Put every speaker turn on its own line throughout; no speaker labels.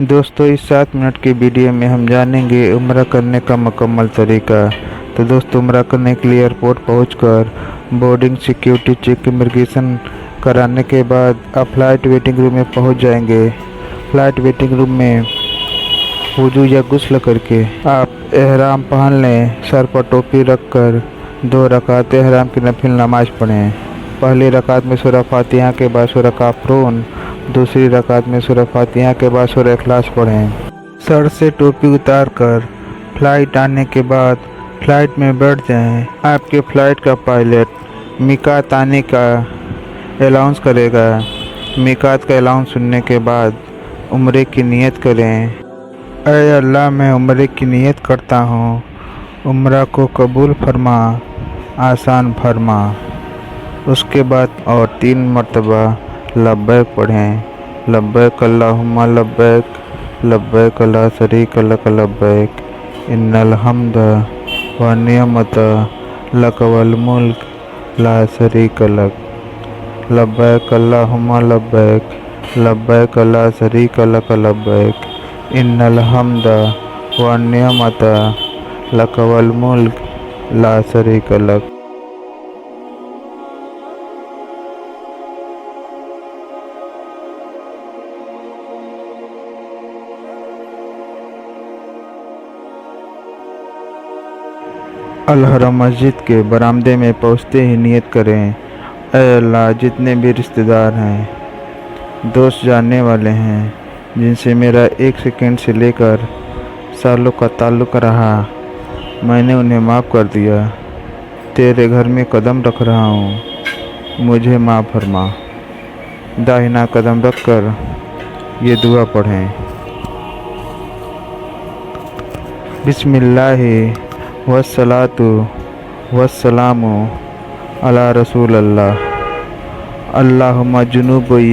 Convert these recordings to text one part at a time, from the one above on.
दोस्तों इस 7 मिनट की वीडियो में हम जानेंगे उम्रा करने का मुकम्मल तरीका। तो दोस्तों उम्रा करने के लिए एयरपोर्ट पहुंचकर बोर्डिंग सिक्योरिटी चेक इमिग्रेशन कराने के बाद आप फ़्लाइट वेटिंग रूम में पहुंच जाएंगे। फ़्लाइट वेटिंग रूम में वुज़ू या गुस्ल करके आप एहराम पहन लें। सर पर टोपी रखकर 2 रकात एहराम की नफिल नमाज पढ़ें। पहली रकात में सूरह फातिहा के बाद सूरह काफ़रून, दूसरी रकात में सूरह फातिहा के बाद सूरह इखलास पढ़ें। सर से टोपी उतार कर फ़्लाइट आने के बाद फ़्लाइट में बैठ जाएं। आपके फ़्लाइट का पायलट मीकात आने का अनाउंस करेगा। मीकात का अनाउंस सुनने के बाद उम्रे की नियत करें। ऐ अल्लाह मैं उम्रे की नियत करता हूँ, उम्रा को कबूल फरमा, आसान फरमा। उसके बाद और 3 मरतबा लब्बैक पढ़ें। लब्बैक अल्लाहुम्मा लब्बैक, लब्बैक ला शरीका लक लब्बैक, इन्नल हम्द व निअमत लक वल मुल्क ला शरीका लक। लब्बैक अल्लाहुम्मा लब्बैक, लब्बैक ला शरीका लक लब्बैक, इन्नल हम्द व निअमत लक वल मुल्क ला शरीका लक। अल-हरम मस्जिद के बरामदे में पहुँचते ही नियत करें, ऐ अल्लाह जितने भी रिश्तेदार हैं, दोस्त जानने वाले हैं, जिनसे मेरा 1 सेकंड से लेकर सालों का ताल्लुक़ रहा, मैंने उन्हें माफ़ कर दिया। तेरे घर में कदम रख रहा हूँ, मुझे माफ़ फरमा। दाहिना कदम रख कर ये दुआ पढ़ें। बिस्मिल्लाहि वस्सलातु वस्सलामु अला रसूलिल्लाह। अल्लाहुम्मा जुनूबी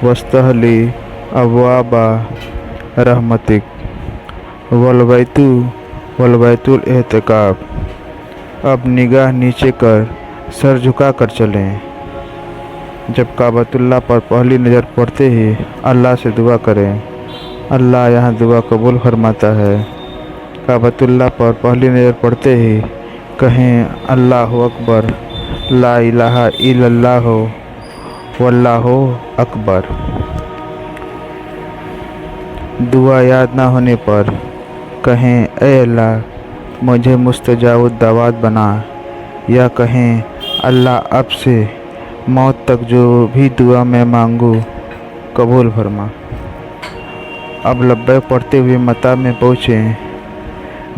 वस्तहली अब्वाबा रहमतिक वलबैतुल एहतिकाफ। अब निगाह नीचे कर सर झुका कर चलें। जब काबतुल्लाह पर पहली नज़र पड़ते ही अल्लाह से दुआ करें। अल्लाह यहाँ दुआ कबूल फरमाता है। काबतुल्लाह पर पहली नज़र पड़ते ही कहें अल्लाहु अकबर, ला इलाहा इल्लल्लाह वल्लाहु अकबर। दुआ याद ना होने पर कहें ऐ अल्लाह मुझे मुस्तजाब दावत बना, या कहें अल्लाह अब से मौत तक जो भी दुआ मैं मांगू कबूल फरमा। अब लब्बैक पढ़ते हुए मता में पहुँचें।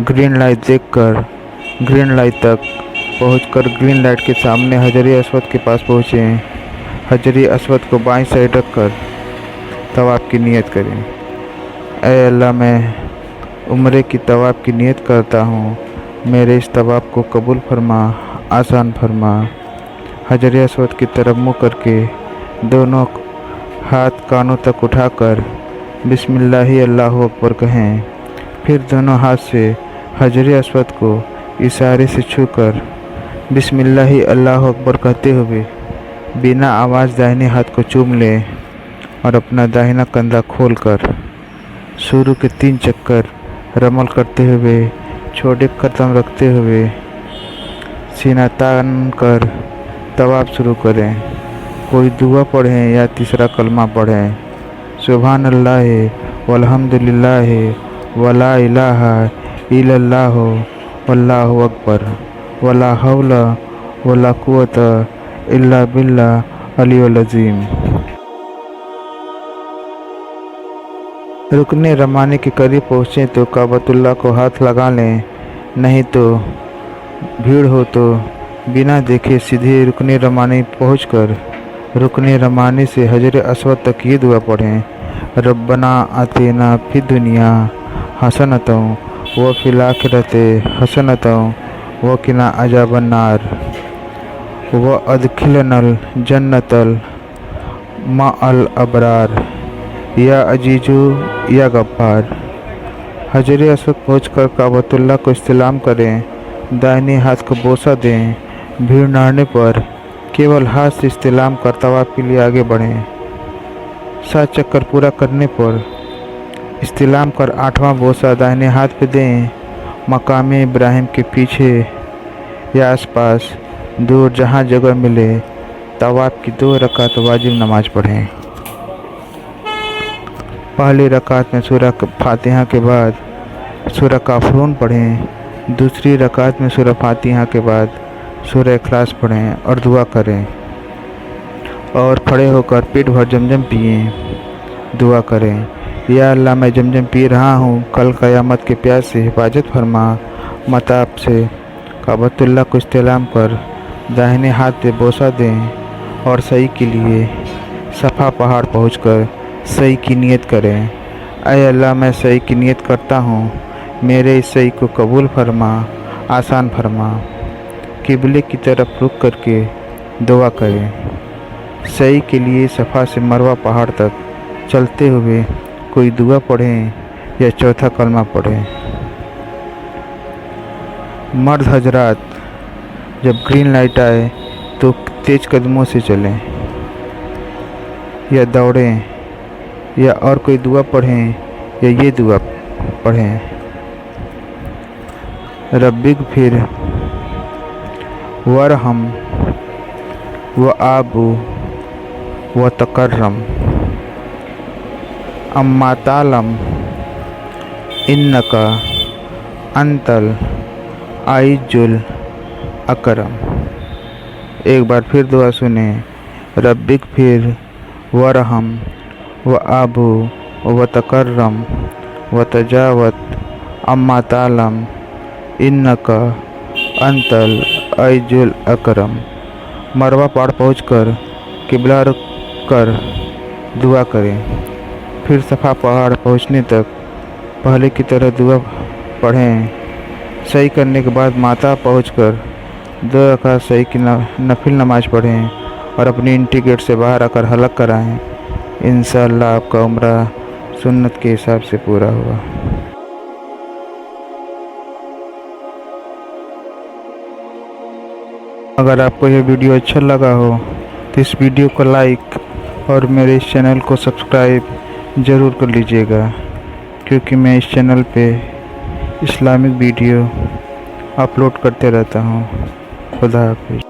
ग्रीन लाइट देखकर ग्रीन लाइट तक पहुंचकर ग्रीन लाइट के सामने हजरी अस्वद के पास पहुँचें। हजरी अस्वद को बाईं साइड रखकर तवाफ़ की नियत करें। ऐ अल्लाह मैं उम्रे की तवाफ़ की नियत करता हूँ, मेरे इस तवाफ़ को कबूल फरमा, आसान फरमा। हजर अस्वद की तरफ मुँह करके दोनों हाथ कानों तक उठाकर बिस्मिल्लाहि अल्लाहु अकबर कहें। फिर दोनों हाथ से हजर अस्वद को इशारे से छूकर बिस्मिल्लाहि अल्लाहु अकबर कहते हुए बिना आवाज़ दाहिने हाथ को चूम लें और अपना दाहिना कंधा खोलकर शुरू के 3 चक्कर रमल करते हुए छोटे कदम रखते हुए सीना तान कर तवाफ़ शुरू करें। कोई दुआ पढ़ें या तीसरा कलमा पढ़ें। सुभान अल्लाह वल्हम्दुलिल्लाह वला इलाहा इल्लल्लाह वल्लाहु अकबर वला हौला वला कुव्वता इल्ला बिल्लाह अलियुल अज़ीम। रुकने रमाने के करीब पहुँचें तो काबतुल्लाह को हाथ लगा लें, नहीं तो भीड़ हो तो बिना देखे सीधे रुकने रमाने पहुँचकर रुकने रमाने से हजर अस्वद तक ये दुआ पढ़ें। रब्बना आतिना फिद दुनिया हसनतौ व फिल आखिरति हसनतौ व किना अजाबन नार व अदखिलनल जन्नतल मअल अबरार या अजीजू या गफ्फार। हजर अस्वद पहुँचकर काबतुल्लाह को इस्तिलाम करें। दाहिने हाथ को बोसा दें। भीड़ न होने पर केवल हाथ से इस्तिलाम कर तवाफ़ के लिए आगे बढ़ें। 7 चक्कर पूरा करने पर इस्तिलाम कर 8वां बोसा दाहिने हाथ पे दें। मकाम इब्राहिम के पीछे या आसपास दूर जहाँ जगह मिले तवाफ की 2 रकात वाजिब नमाज पढ़ें। पहली रकात में सूरह फातिहा के बाद सूरह काफरून पढ़ें। दूसरी रकात में सूरह फातिहा के बाद सूरह इखलास पढ़ें और दुआ करें और खड़े होकर पेट भर जमजम पिएं। दुआ करें, या अल्लाह मैं जमजम पी रहा हूँ, कल क़यामत के प्यास से हिफाजत फरमा। मताब से काबतुल्लाह को इस्तिलाम कर दाहिने हाथ पे बोसा दें और सही के लिए सफ़ा पहाड़ पहुंचकर सही की नियत करें। ऐ अल्लाह मैं सही की नियत करता हूँ, मेरे इस सही को कबूल फरमा, आसान फरमा। किबले की तरफ रुख करके दुआ करें। सही के लिए सफ़ा से मरवा पहाड़ तक चलते हुए कोई दुआ पढ़ें या चौथा कलमा पढ़ें। मर्द हजरात जब ग्रीन लाइट आए तो तेज़ कदमों से चलें या दौड़ें या और कोई दुआ पढ़ें या ये दुआ पढ़ें। रब्बिग फिर वरहम व आबू व तकर्रम अम्मा तालम इन्नका अंतल आइजुल अकरम। एक बार फिर दुआ सुने। रब्बिक फिर वरहम व आबू व तकर्रम व तजावत अम्मा तालम इन्नका अंतल आइजुल अकरम। मरवा पहाड़ पहुंचकर किबला रुख कर दुआ करें। फिर सफ़ा पहाड़ पहुंचने तक पहले की तरह दुआ पढ़ें। सही करने के बाद माता पहुंचकर 2 रकात सही की नफिल नमाज पढ़ें और अपनी एंट्री गेट से बाहर आकर हलक कराएं। इंशाअल्लाह आपका उम्रा सुन्नत के हिसाब से पूरा हुआ। अगर आपको यह वीडियो अच्छा लगा हो तो इस वीडियो को लाइक और मेरे इस चैनल को सब्सक्राइब ज़रूर कर लीजिएगा, क्योंकि मैं इस चैनल पे इस्लामिक वीडियो अपलोड करते रहता हूँ। खुदा हाफिज़।